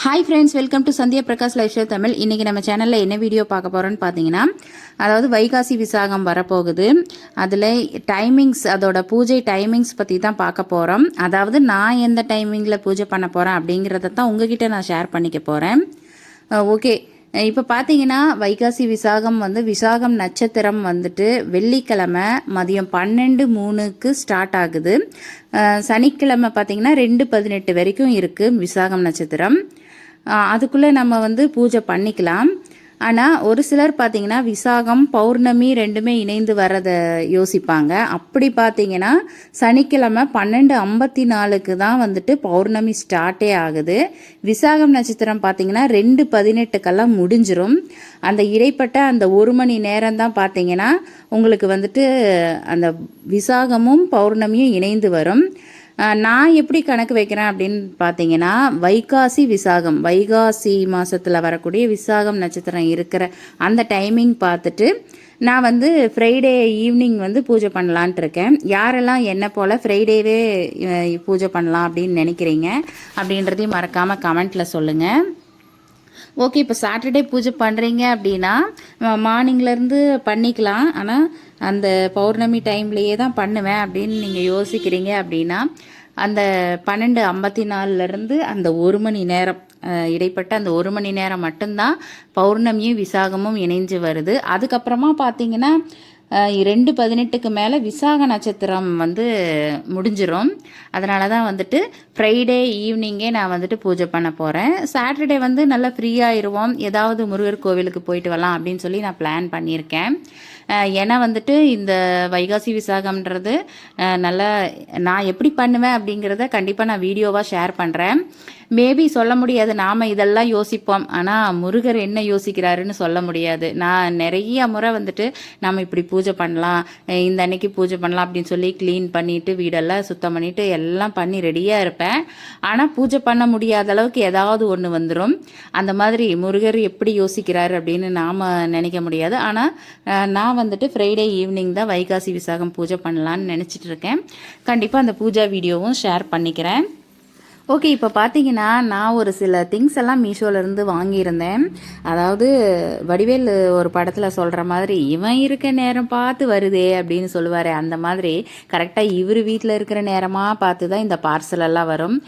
Hi friends, welcome to Sandhya Prakash life style Tamil. இன்றைக்கி நம்ம சேனலில் என்ன வீடியோ பார்க்க போகிறோன்னு பார்த்தீங்கன்னா, அதாவது வைகாசி விசாகம் வரப்போகுது. அதில் டைமிங்ஸ், அதோட பூஜை டைமிங்ஸ் பற்றி தான் பார்க்க போகிறோம். அதாவது நான் எந்த டைமிங்கில் பூஜை பண்ண போகிறேன் அப்படிங்கிறத தான் உங்ககிட்ட நான் ஷேர் பண்ணிக்க போகிறேன். ஓகே, இப்போ பார்த்தீங்கன்னா வைகாசி விசாகம் விசாகம் நட்சத்திரம் வெள்ளிக்கிழமை மதியம் 12:03 ஸ்டார்ட் ஆகுது. சனிக்கிழமை பார்த்தீங்கன்னா 2:18 வரைக்கும் இருக்குது விசாகம் நட்சத்திரம். அதுக்குள்ளே நம்ம பூஜை பண்ணிக்கலாம். ஆனால் ஒரு சிலர் பார்த்தீங்கன்னா விசாகம் பௌர்ணமி ரெண்டுமே இணைந்து வரதை யோசிப்பாங்க. அப்படி பார்த்தீங்கன்னா சனிக்கிழமை 12:54 தான் பௌர்ணமி ஸ்டார்ட்டே ஆகுது. விசாகம் நட்சத்திரம் பார்த்தீங்கன்னா 2:18 முடிஞ்சிரும். அந்த இடைப்பட்ட அந்த 1 மணி நேரம் தான் பார்த்தீங்கன்னா உங்களுக்கு அந்த விசாகமும் பௌர்ணமியும் இணைந்து வரும். நான் எப்படி கணக்கு வைக்கிறேன் அப்படின்னு பார்த்தீங்கன்னா, வைகாசி விசாகம், வைகாசி மாதத்தில் வரக்கூடிய விசாகம் நட்சத்திரம் இருக்கிற அந்த டைமிங் பார்த்துட்டு நான் ஃப்ரைடே ஈவினிங் பூஜை பண்ணலான்ட்டு இருக்கேன். யாரெல்லாம் என்ன போல் ஃப்ரைடேவே பூஜை பண்ணலாம் அப்படின்னு நினைக்கிறீங்க அப்படின்றதையும் மறக்காமல் கமெண்ட்டில் சொல்லுங்கள். ஓகே, இப்போ சாட்டர்டே பூஜை பண்ணுறீங்க அப்படின்னா மார்னிங்லேருந்து பண்ணிக்கலாம். ஆனால் அந்த பௌர்ணமி டைம்லேயே தான் பண்ணுவேன் அப்படின்னு நீங்கள் யோசிக்கிறீங்க அப்படின்னா அந்த 12:54 அந்த 1 மணி நேரம் இடைப்பட்ட அந்த 1 மணி நேரம் மட்டும்தான் பௌர்ணமியும் விசாகமும் இணைஞ்சு வருது. அதுக்கப்புறமா பார்த்தீங்கன்னா 2:18 மேலே விசாக நட்சத்திரம் முடிஞ்சிடும். அதனால தான் ஃப்ரைடே ஈவினிங்கே நான் பூஜை பண்ண போகிறேன். சாட்டர்டே நல்லா ஃப்ரீயாகிடுவோம், ஏதாவது முருகர் கோவிலுக்கு போயிட்டு வரலாம் அப்படின்னு சொல்லி நான் பிளான் பண்ணியிருக்கேன். ஏன்னா இந்த வைகாசி விசாகம்ன்றது நல்லா நான் எப்படி பண்ணுவேன் அப்படிங்கிறத கண்டிப்பாக நான் வீடியோவாக ஷேர் பண்ணுறேன். மேபி சொல்ல முடியாது, நாம் இதெல்லாம் யோசிப்போம், ஆனால் முருகர் என்ன யோசிக்கிறாருன்னு சொல்ல முடியாது. நான் நிறைய முறை நம்ம இப்படி பூஜை பண்ணலாம், இந்த அன்னைக்கு பூஜை பண்ணலாம் அப்படின்னு சொல்லி க்ளீன் பண்ணிவிட்டு வீடெல்லாம் சுத்தம் பண்ணிவிட்டு எல்லாம் பண்ணி ரெடியாக இருப்பேன். ஆனால் பூஜை பண்ண முடியாத அளவுக்கு ஏதாவது ஒன்று வந்துடும். அந்த மாதிரி முருகர் எப்படி யோசிக்கிறாரு அப்படின்னு நாம் நினைக்க முடியாது. ஆனால் நான் ஃப்ரைடே ஈவினிங் தான் வைகாசி விசாகம் பூஜை பண்ணலான்னு நினச்சிட்டு இருக்கேன். கண்டிப்பாக அந்த பூஜா வீடியோவும் ஷேர் பண்ணிக்கிறேன். ஓகே, இப்போ பார்த்தீங்கன்னா நான் ஒரு சில திங்ஸ் எல்லாம் மீஷோலேருந்து வாங்கியிருந்தேன். அதாவது வடிவேல் ஒரு படத்தில் சொல்கிற மாதிரி, இவன் இருக்க நேரம் பார்த்து வருதே அப்படின்னு சொல்லுவார். அந்த மாதிரி கரெக்டாக இவர் வீட்டில் இருக்கிற நேரமாக பார்த்து தான் இந்த பார்சலெல்லாம் வரும்.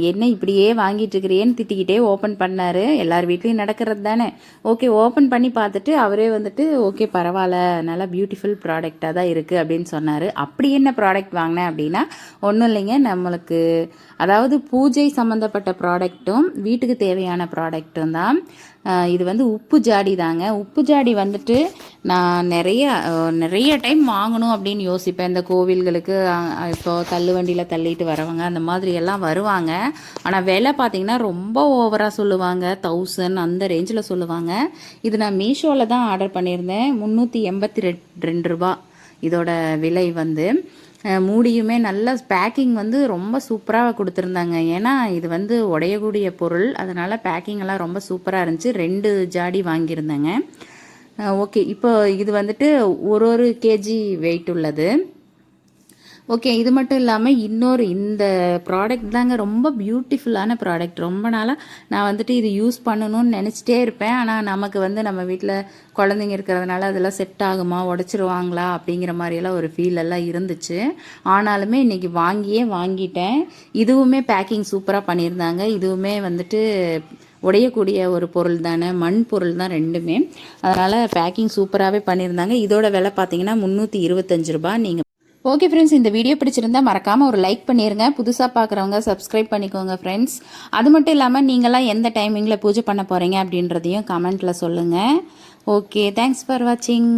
என்ன இப்படியே வாங்கிட்டு இருக்கிறேன்னு திட்டிக்கிட்டே ஓப்பன் பண்ணார். எல்லார் வீட்லேயும் நடக்கிறது தானே. ஓகே, ஓப்பன் பண்ணி பார்த்துட்டு அவரே ஓகே பரவாயில்ல, நல்லா பியூட்டிஃபுல் ப்ராடக்டாக தான் இருக்குது அப்படின்னு சொன்னார். அப்படி என்ன ப்ராடக்ட் வாங்கினேன் அப்படின்னா ஒன்றும் இல்லைங்க, நம்மளுக்கு அதாவது பூஜை சம்மந்தப்பட்ட ப்ராடக்ட்டும் வீட்டுக்கு தேவையான ப்ராடக்ட்டும் தான். இது உப்பு ஜாடி தாங்க. உப்பு ஜாடி நான் நிறைய டைம் வாங்கணும் அப்படின்னு யோசிப்பேன். இந்த கோவில்களுக்கு இப்போ தள்ளுவண்டியில் தள்ளிட்டு வரவங்க அந்த மாதிரி எல்லாம் வருவாங்க. ஆனால் விலை பார்த்திங்கன்னா ரொம்ப ஓவராக சொல்லுவாங்க, 1000 அந்த ரேஞ்சில் சொல்லுவாங்க. இது நான் மீஷோவில் தான் ஆர்டர் பண்ணியிருந்தேன். 382 ரூபா இதோட விலை. மூடியுமே நல்ல பேக்கிங் ரொம்ப சூப்பராக கொடுத்துருந்தாங்க. ஏன்னா இது உடையக்கூடிய பொருள், அதனால் பேக்கிங் எல்லாம் ரொம்ப சூப்பராக இருந்துச்சு. 2 ஜாடி வாங்கியிருந்தேங்க. ஓகே, இப்போ இது ஒரு கேஜி வெயிட் உள்ளது. ஓகே, இது மட்டும் இல்லாமல் இந்த ப்ராடக்ட் தாங்க ரொம்ப பியூட்டிஃபுல்லான ப்ராடக்ட். ரொம்ப நாளாக நான் இது யூஸ் பண்ணணும்னு நினச்சிட்டே இருப்பேன். ஆனால் நமக்கு நம்ம வீட்டில் குழந்தைங்க இருக்கிறதுனால அதெல்லாம் செட் ஆகுமா, உடச்சிருவாங்களா அப்படிங்கிற மாதிரியெல்லாம் ஒரு ஃபீல் எல்லாம் இருந்துச்சு. ஆனாலுமே இன்றைக்கி வாங்கிட்டேன். இதுவுமே பேக்கிங் சூப்பராக பண்ணியிருந்தாங்க. இதுவுமே உடையக்கூடிய ஒரு பொருள் தானே, மண் பொருள் தான் ரெண்டுமே. அதனால் பேக்கிங் சூப்பராகவே பண்ணியிருந்தாங்க. இதோட விலை பார்த்தீங்கன்னா 325 ரூபா. நீங்கள் ஓகே ஃப்ரெண்ட்ஸ், இந்த வீடியோ பிடிச்சிருந்தா மறக்காமல் ஒரு லைக் பண்ணிடுங்க. புதுசாக பார்க்குறவங்க சப்ஸ்கிரைப் பண்ணிக்கோங்க ஃப்ரெண்ட்ஸ். அது மட்டும் இல்லாமல் நீங்களாம் எந்த டைமிங்கில் பூஜை பண்ண போகிறீங்க அப்படின்றதையும் கமெண்ட்டில் சொல்லுங்கள். ஓகே, தேங்க்ஸ் ஃபார் வாட்சிங்.